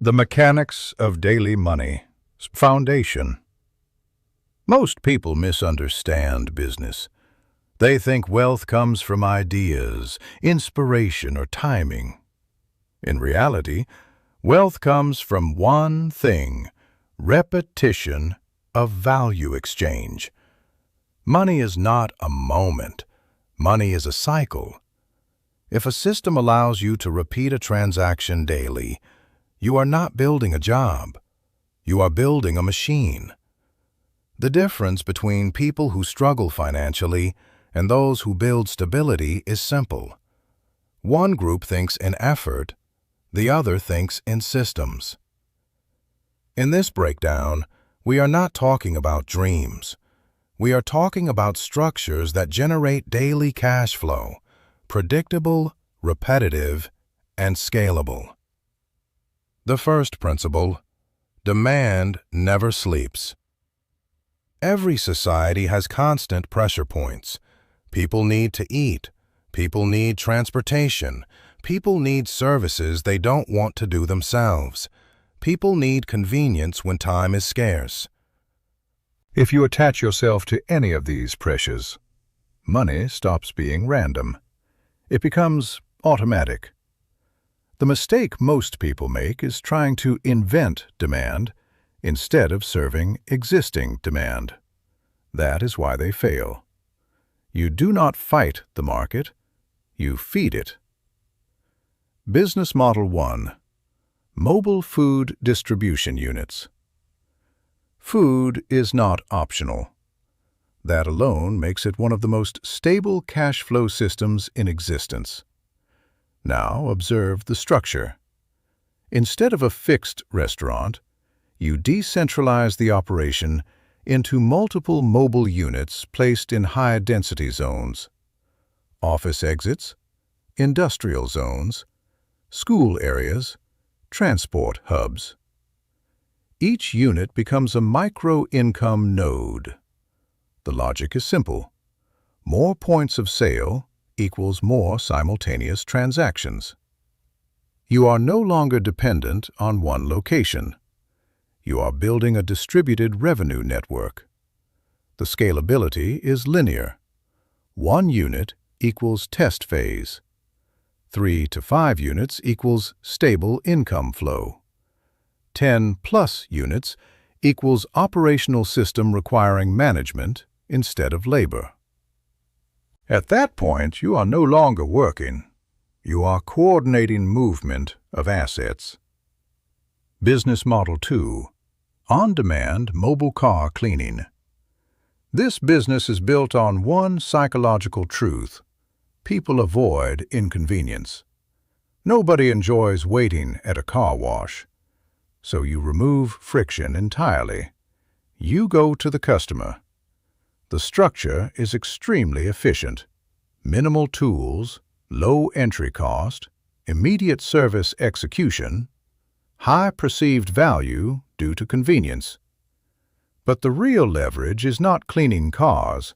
The mechanics of daily money. Foundation. Most people misunderstand business. They think wealth comes from ideas, inspiration, or timing. In reality, wealth comes from one thing: repetition of value exchange. Money is not a moment. Money is a cycle. If a system allows you to repeat a transaction daily, you are not building a job. You are building a machine. The difference between people who struggle financially and those who build stability is simple. One group thinks in effort, the other thinks in systems. In this breakdown, we are not talking about dreams. We are talking about structures that generate daily cash flow, predictable, repetitive, and scalable. The first principle: demand never sleeps. Every society has constant pressure points. People need to eat. People need transportation. People need services they don't want to do themselves. People need convenience when time is scarce. If you attach yourself to any of these pressures, money stops being random. It becomes automatic. The mistake most people make is trying to invent demand instead of serving existing demand. That is why they fail. You do not fight the market, you feed it. Business Model 1: Mobile Food Distribution Units. Food is not optional. That alone makes it one of the most stable cash flow systems in existence. Now observe the structure. Instead of a fixed restaurant, you decentralize the operation into multiple mobile units placed in high-density zones: office exits, industrial zones, school areas, transport hubs. Each unit becomes a micro-income node. The logic is simple. More points of sale equals more simultaneous transactions. You are no longer dependent on one location. You are building a distributed revenue network. The scalability is linear. 1 unit equals test phase. 3 to 5 units equals stable income flow. 10+ units equals operational system requiring management instead of labor. At that point, you are no longer working. You are coordinating movement of assets. Business Model 2: On-demand mobile car cleaning. This business is built on one psychological truth: people avoid inconvenience. Nobody enjoys waiting at a car wash. So you remove friction entirely. You go to the customer. The structure is extremely efficient. Minimal tools, low entry cost, immediate service execution, high perceived value due to convenience. But the real leverage is not cleaning cars.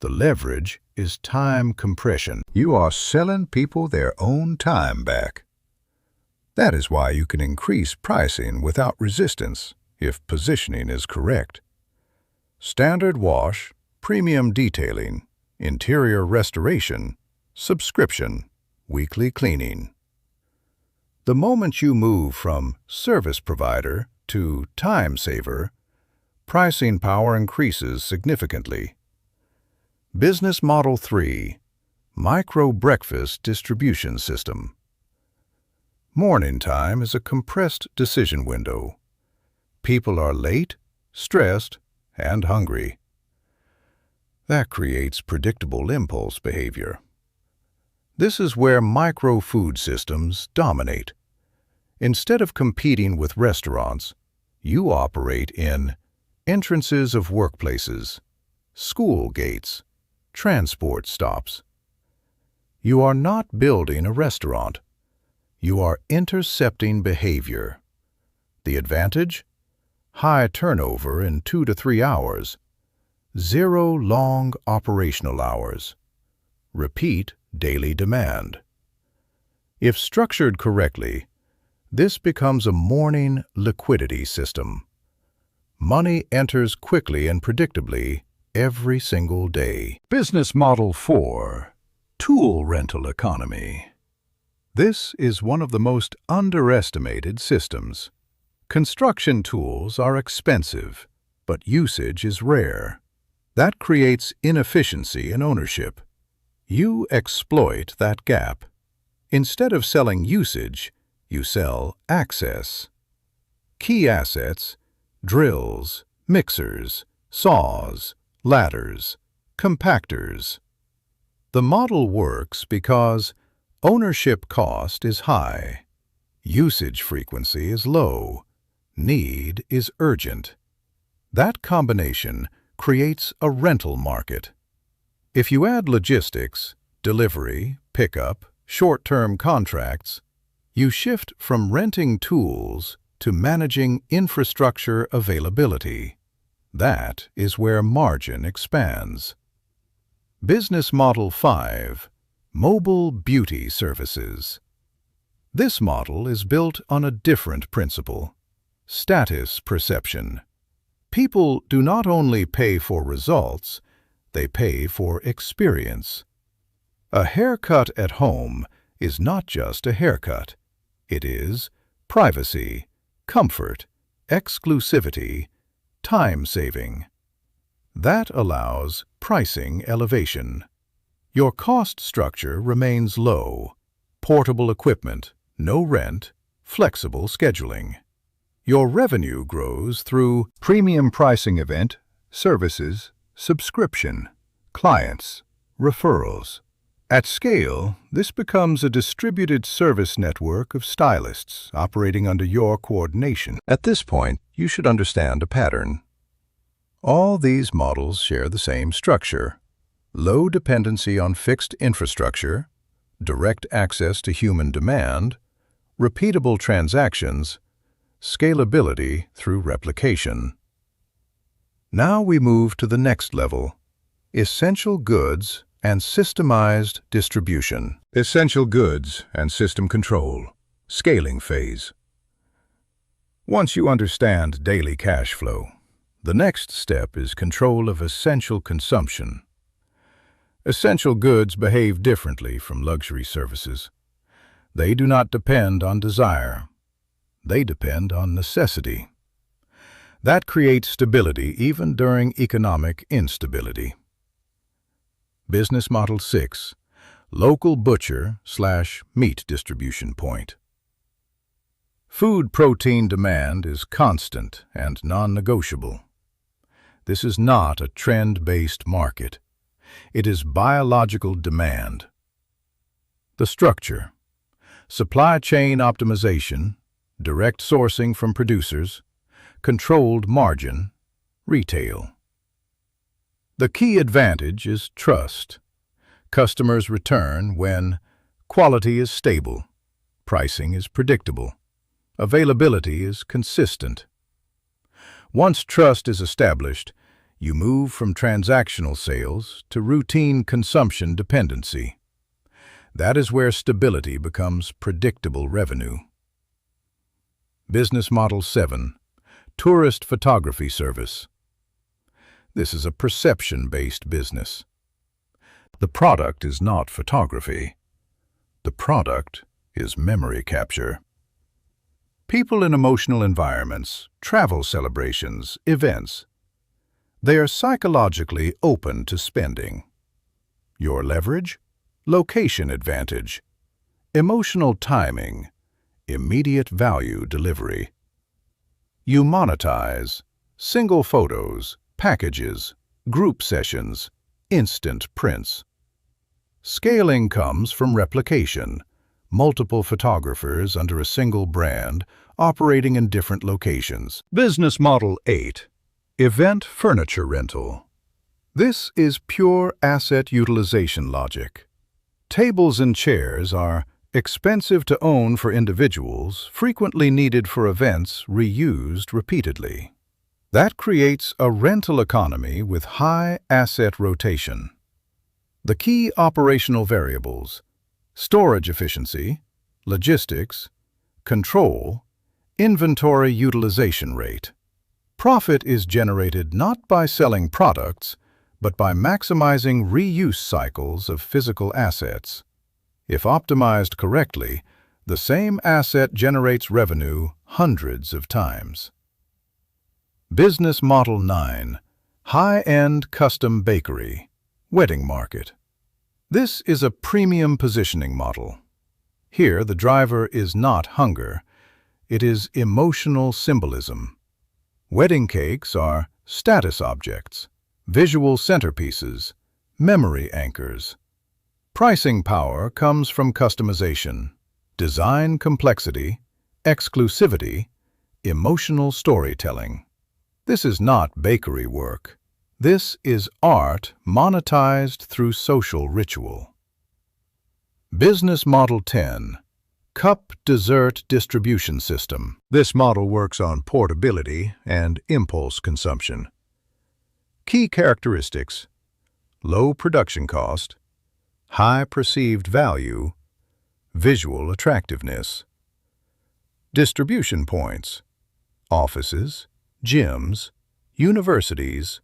The leverage is time compression. You are selling people their own time back. That is why you can increase pricing without resistance if positioning is correct. Standard wash, premium detailing, interior restoration, subscription, weekly cleaning. The moment you move from service provider to time saver, pricing power increases significantly. Business Model 3: Micro Breakfast Distribution System. Morning time is a compressed decision window. People are late, stressed, and hungry. That creates predictable impulse behavior. This is where micro-food systems dominate. Instead of competing with restaurants, you operate in entrances of workplaces, school gates, transport stops. You are not building a restaurant. You are intercepting behavior. The advantage? High turnover in 2 to 3 hours. 0 long operational hours. Repeat daily demand. If structured correctly, This becomes a morning liquidity system. Money enters quickly and predictably every single day. Business Model 4. Tool Rental Economy. This is one of the most underestimated systems. Construction tools are expensive, but usage is rare. That creates inefficiency in ownership. You exploit that gap. Instead of selling usage, you sell access. Key assets: drills, mixers, saws, ladders, compactors. The model works because ownership cost is high, usage frequency is low, need is urgent. That combination creates a rental market. If you add logistics, delivery, pickup, short-term contracts, you shift from renting tools to managing infrastructure availability. That is where margin expands. Business Model 5. Mobile Beauty Services. This model is built on a different principle: status perception. People do not only pay for results, they pay for experience. A haircut at home is not just a haircut. It is privacy, comfort, exclusivity, time saving. That allows pricing elevation. Your cost structure remains low: portable equipment, no rent, flexible scheduling. Your revenue grows through premium pricing event, services, subscription, clients, referrals. At scale, this becomes a distributed service network of stylists operating under your coordination. At this point, you should understand a pattern. All these models share the same structure: low dependency on fixed infrastructure, direct access to human demand, repeatable transactions, scalability through replication. Now we move to the next level: essential goods and systemized distribution. Essential goods and system control. Scaling phase. Once you understand daily cash flow, the next step is control of essential consumption. Essential goods behave differently from luxury services. They do not depend on desire. They depend on necessity. That creates stability even during economic instability. Business Model 6. Local butcher/meat distribution point. Food protein demand is constant and non-negotiable. This is not a trend-based market. It is biological demand. The structure: supply chain optimization, direct sourcing from producers, controlled margin, retail. The key advantage is trust. Customers return when quality is stable, pricing is predictable, availability is consistent. Once trust is established, you move from transactional sales to routine consumption dependency. That is where stability becomes predictable revenue. Business Model 7. Tourist photography service. This is a perception-based business. The product is not photography. The product is memory capture. People in emotional environments, travel celebrations, events, they are psychologically open to spending. Your leverage? Location advantage. Emotional timing. Immediate value delivery. You monetize: single photos, packages, group sessions, instant prints. Scaling comes from replication: multiple photographers under a single brand operating in different locations. Business Model 8. Event furniture rental. This is pure asset utilization logic. Tables and chairs are expensive to own for individuals, frequently needed for events, reused repeatedly. That creates a rental economy with high asset rotation. The key operational variables: storage efficiency, logistics, Control, inventory utilization rate. Profit is generated not by selling products, but by maximizing reuse cycles of physical assets. If optimized correctly, the same asset generates revenue hundreds of times. Business Model 9. High-end custom bakery, wedding market. This is a premium positioning model. Here, the driver is not hunger. It is emotional symbolism. Wedding cakes are status objects, visual centerpieces, memory anchors. Pricing power comes from customization, design complexity, exclusivity, emotional storytelling. This is not bakery work. This is art monetized through social ritual. Business Model 10. Cup Dessert Distribution System. This model works on portability and impulse consumption. Key characteristics: low production cost, high perceived value, visual attractiveness. Distribution points: offices, gyms, universities,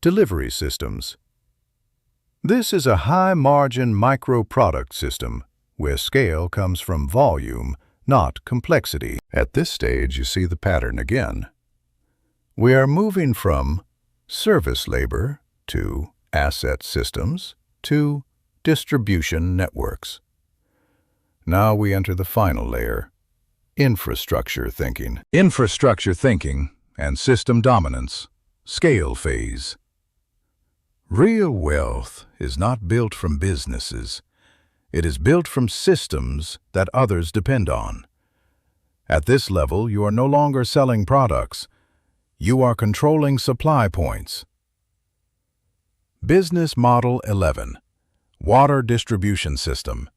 delivery systems. This is a high-margin micro-product system where scale comes from volume, not complexity. At this stage, you see the pattern again. We are moving from service labor to asset systems to distribution networks. Now we enter the final layer, infrastructure thinking. Infrastructure thinking and system dominance, scale phase. Real wealth is not built from businesses. It is built from systems that others depend on. At this level, you are no longer selling products. You are controlling supply points. Business Model 11. Water Distribution System.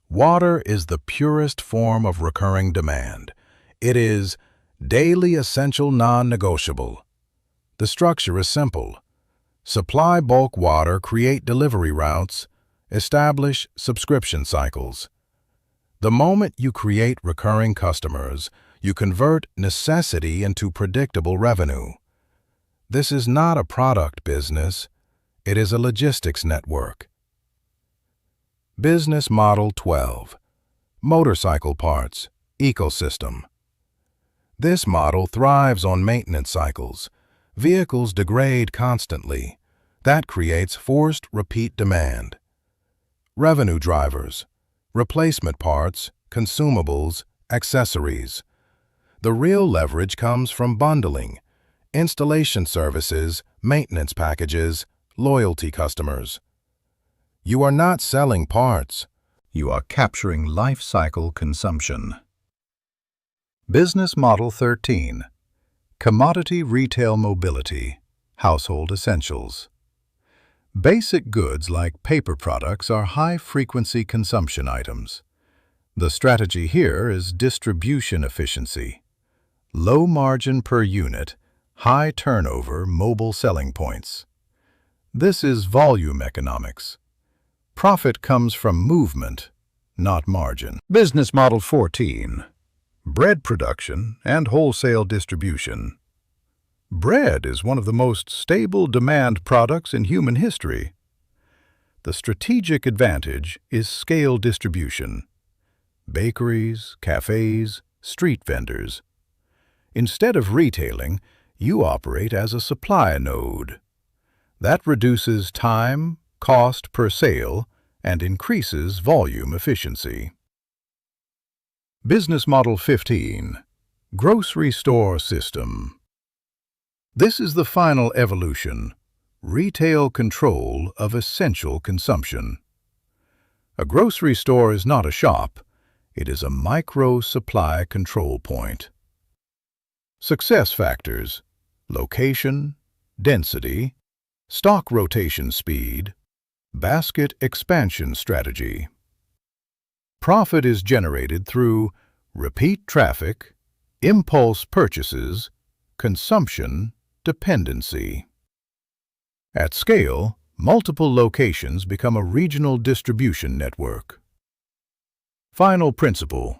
Water is the purest form of recurring demand. It is daily essential non-negotiable. The structure is simple. Supply bulk water, create delivery routes, establish subscription cycles. The moment you create recurring customers, you convert necessity into predictable revenue. This is not a product business, it is a logistics network. Business Model 12. Motorcycle parts, ecosystem. This model thrives on maintenance cycles. Vehicles degrade constantly. That creates forced repeat demand. Revenue drivers, replacement parts, consumables, accessories. The real leverage comes from bundling, installation services, maintenance packages, loyalty customers. You are not selling parts. You are capturing life cycle consumption. Business Model 13. Commodity retail mobility, household essentials. Basic goods like paper products are high-frequency consumption items. The strategy here is distribution efficiency. Low margin per unit, high turnover mobile selling points. This is volume economics. Profit comes from movement, not margin. Business Model 14. Bread production and wholesale distribution. Bread is one of the most stable demand products in human history. The strategic advantage is scale distribution. Bakeries, cafes, street vendors. Instead of retailing, you operate as a supply node. That reduces time, cost per sale, and increases volume efficiency. Business Model 15. Grocery store system. This is the final evolution, retail control of essential consumption. A grocery store is not a shop, it is a micro-supply control point. Success factors: location, density, stock rotation speed, basket expansion strategy. Profit is generated through repeat traffic, impulse purchases, consumption, dependency. At scale, multiple locations become a regional distribution network. Final principle: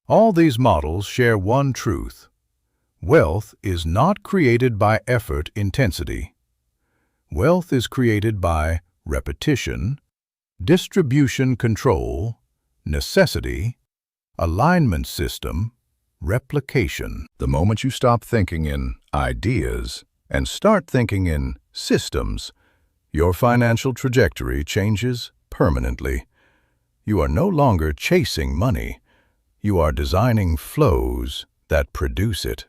All these models share one truth. Wealth is not created by effort intensity. Wealth is created by repetition, distribution control, necessity, alignment system, replication. The moment you stop thinking in ideas and start thinking in systems, your financial trajectory changes permanently. You are no longer chasing money. You are designing flows that produce it.